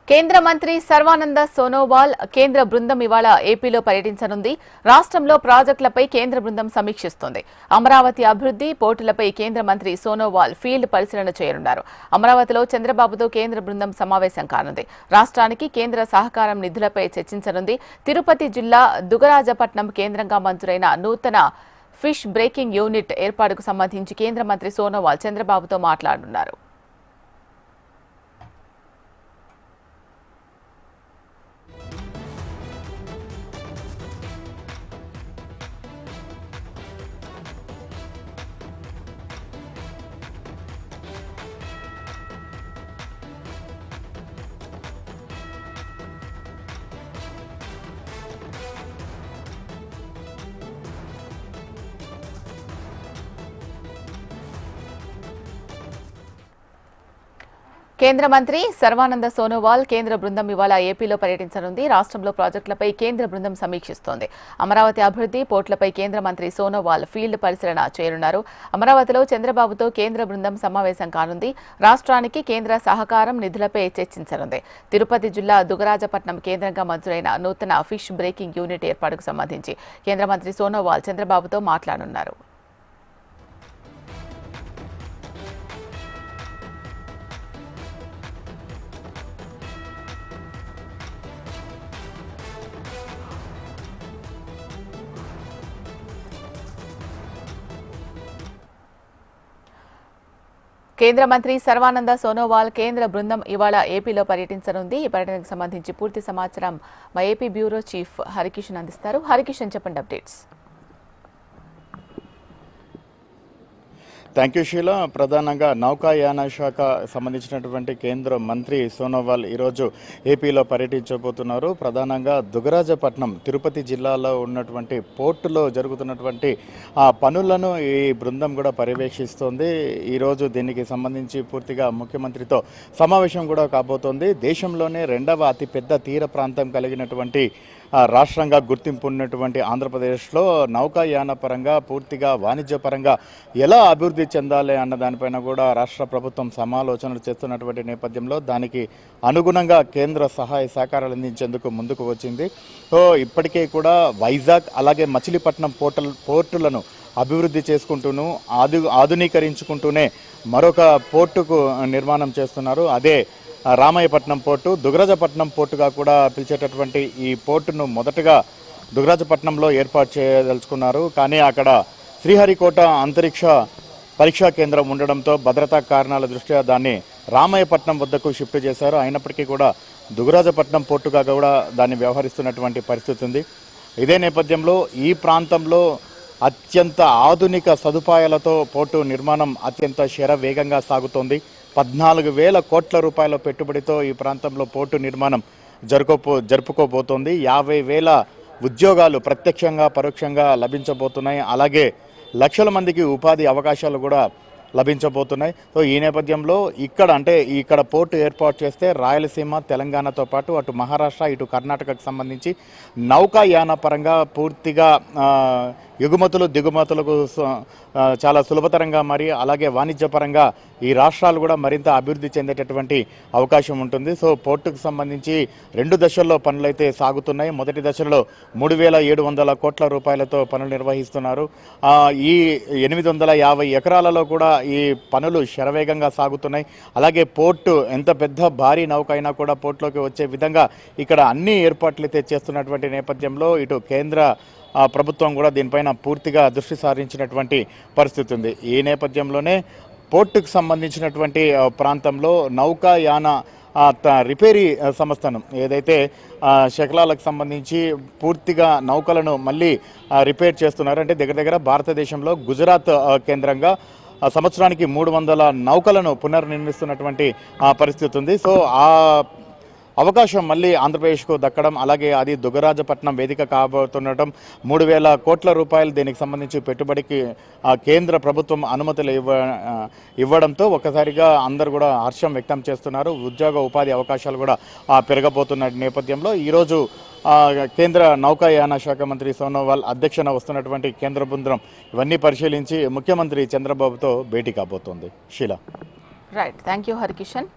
కేంద్ర మంత్రి సర్వానంద సోనోవాల్ కేంద్ర బృందం ఇవాళ ఏపీలో పర్యటించనుంది. రాష్ట్రంలో ప్రాజెక్టులపై కేంద్ర బృందం సమీక్షిస్తోంది. అమరావతి అభివృద్ధి పోర్టులపై కేంద్ర మంత్రి సోనోవాల్ ఫీల్డ్ పరిశీలన చేయనున్నారు. అమరావతిలో చంద్రబాబుతో కేంద్ర బృందం సమావేశం కానుంది. రాష్ట్రానికి కేంద్ర సహకారం నిధులపై చర్చించనుంది. తిరుపతి జిల్లా దుగరాజపట్నం కేంద్రంగా మంజూరైన నూతన ఫిష్ బ్రేకింగ్ యూనిట్ ఏర్పాటుకు సంబంధించి కేంద్ర మంత్రి సోనోవాల్ చంద్రబాబుతో మాట్లాడనున్నారు. కేంద్ర మంత్రి సర్వానంద సోనోవాల్ కేంద్ర బృందం ఇవాళ ఏపీలో పర్యటించనుంది. రాష్ట్రంలో ప్రాజెక్టులపై కేంద్ర బృందం సమీక్షిస్తోంది. అమరావతి అభివృద్ధి పోర్టులపై కేంద్ర మంత్రి సోనోవాల్ ఫీల్డ్ పరిశీలన చేయనున్నారు. అమరావతిలో చంద్రబాబుతో కేంద్ర బృందం సమావేశం కానుంది. రాష్ట్రానికి కేంద్ర సహకారం నిధులపై చర్చించనుంది. తిరుపతి జిల్లా దుగరాజపట్నం కేంద్రంగా మంజూరైన నూతన ఫిష్ బ్రేకింగ్ యూనిట్ ఏర్పాటుకు సంబంధించి కేంద్ర మంత్రి సోనోవాల్ చంద్రబాబుతో మాట్లాడనున్నారు. కేంద్ర మంత్రి సర్వానంద సోనోవాల్ కేంద్ర బృందం ఇవాళ ఏపీలో పర్యటించనుంది. ఈ పర్యటనకు సంబంధించి పూర్తి సమాచారం మా ఏపీ బ్యూరో చీఫ్ హరికిషన్ అందిస్తారు. హరికిషన్, చెప్పండి అప్డేట్స్. Thank you Sheela. ప్రధానంగా నౌకాయాన శాఖ సంబంధించినటువంటి కేంద్ర మంత్రి సోనోవాల్ ఈరోజు ఏపీలో పర్యటించబోతున్నారు. ప్రధానంగా దుగరాజపట్నం తిరుపతి జిల్లాలో ఉన్నటువంటి పోర్టులో జరుగుతున్నటువంటి పనులను ఈ బృందం కూడా పర్యవేక్షిస్తోంది. ఈరోజు దీనికి సంబంధించి పూర్తిగా ముఖ్యమంత్రితో సమావేశం కూడా కాబోతోంది. దేశంలోనే రెండవ అతిపెద్ద తీర ప్రాంతం కలిగినటువంటి రాష్ట్రంగా గుర్తింపు ఉన్నటువంటి ఆంధ్రప్రదేశ్లో నౌకాయాన పరంగా పూర్తిగా వాణిజ్యపరంగా ఎలా అభివృద్ధి చెందాలి అన్న దానిపైన కూడా రాష్ట్ర ప్రభుత్వం సమాలోచనలు చేస్తున్నటువంటి నేపథ్యంలో దానికి అనుగుణంగా కేంద్ర సహాయ సహకారాలు అందించేందుకు ముందుకు వచ్చింది. సో ఇప్పటికే కూడా వైజాగ్ అలాగే మచిలీపట్నం పోర్టులను అభివృద్ధి చేసుకుంటూను ఆధునీకరించుకుంటూనే మరొక పోర్టుకు నిర్మాణం చేస్తున్నారు. అదే రామాయపట్నం పోర్టు, దుగరాజపట్నం పోర్టుగా కూడా పిలిచేటటువంటి ఈ పోర్టును మొదటగా దుగరాజపట్నంలో ఏర్పాటు చేయదలుచుకున్నారు. కానీ అక్కడ శ్రీహరికోట అంతరిక్ష పరీక్షా కేంద్రం ఉండడంతో భద్రతా కారణాల దృష్ట్యా దాన్ని రామాయపట్నం వద్దకు షిఫ్ట్ చేశారు. అయినప్పటికీ కూడా దుగరాజపట్నం పోర్టుగా కూడా దాన్ని వ్యవహరిస్తున్నటువంటి పరిస్థితి ఉంది. ఇదే నేపథ్యంలో ఈ ప్రాంతంలో అత్యంత ఆధునిక సదుపాయాలతో పోర్టు నిర్మాణం అత్యంత శరవేగంగా సాగుతోంది. 14,000 కోట్ల రూపాయల పెట్టుబడితో ఈ ప్రాంతంలో పోర్టు నిర్మాణం జరుపుకోబోతోంది. 50,000 ఉద్యోగాలు ప్రత్యక్షంగా పరోక్షంగా లభించబోతున్నాయి. అలాగే లక్షల మందికి ఉపాధి అవకాశాలు కూడా లభించబోతున్నాయి. సో ఈ నేపథ్యంలో ఇక్కడ పోర్టు ఏర్పాటు చేస్తే రాయలసీమ తెలంగాణతో పాటు అటు మహారాష్ట్ర ఇటు కర్ణాటకకు సంబంధించి నౌకాయాన పరంగా పూర్తిగా ఎగుమతులు దిగుమతులకు చాలా సులభతరంగా మరి అలాగే వాణిజ్యపరంగా ఈ రాష్ట్రాలు కూడా మరింత అభివృద్ధి చెందేటటువంటి అవకాశం ఉంటుంది. సో పోర్టుకు సంబంధించి 2 దశల్లో పనులైతే సాగుతున్నాయి. మొదటి దశలో 3,700 కోట్ల రూపాయలతో పనులు నిర్వహిస్తున్నారు. ఈ 850 ఎకరాలలో కూడా ఈ పనులు శరవేగంగా సాగుతున్నాయి. అలాగే పోర్టు ఎంత పెద్ద భారీ నౌక అయినా కూడా పోర్టులోకి వచ్చే విధంగా ఇక్కడ అన్ని ఏర్పాట్లు అయితే చేస్తున్నటువంటి నేపథ్యంలో ఇటు కేంద్ర ప్రభుత్వం కూడా దీనిపైన పూర్తిగా దృష్టి సారించినటువంటి పరిస్థితి ఉంది. ఈ నేపథ్యంలోనే పోర్టుకు సంబంధించినటువంటి ప్రాంతంలో నౌకాయాన రిపేరీ సంస్థను ఏదైతే శకలాలకు సంబంధించి పూర్తిగా నౌకలను మళ్ళీ రిపేర్ చేస్తున్నారు. అంటే దగ్గర భారతదేశంలో గుజరాత్ కేంద్రంగా సంవత్సరానికి 300 నౌకలను పునర్నిర్మిస్తున్నటువంటి పరిస్థితి ఉంది. సో ఆ అవకాశం మళ్ళీ ఆంధ్రప్రదేశ్కు దక్కడం, అలాగే అది దుగరాజపట్నం వేదిక కాబోతుండటం, 3,000 కోట్ల రూపాయలు దీనికి సంబంధించి పెట్టుబడికి కేంద్ర ప్రభుత్వం అనుమతులు ఇవ్వడంతో ఒక్కసారిగా అందరూ కూడా హర్షం వ్యక్తం చేస్తున్నారు. ఉద్యోగ ఉపాధి అవకాశాలు కూడా పెరగబోతున్న నేపథ్యంలో ఈరోజు కేంద్ర నౌకాయాన శాఖ మంత్రి సోనోవాల్ అధ్యక్షన వస్తున్నటువంటి కేంద్ర బృందం ఇవన్నీ పరిశీలించి ముఖ్యమంత్రి చంద్రబాబుతో భేటీ కాబోతోంది. Sheela. Right, thank you Harikishan.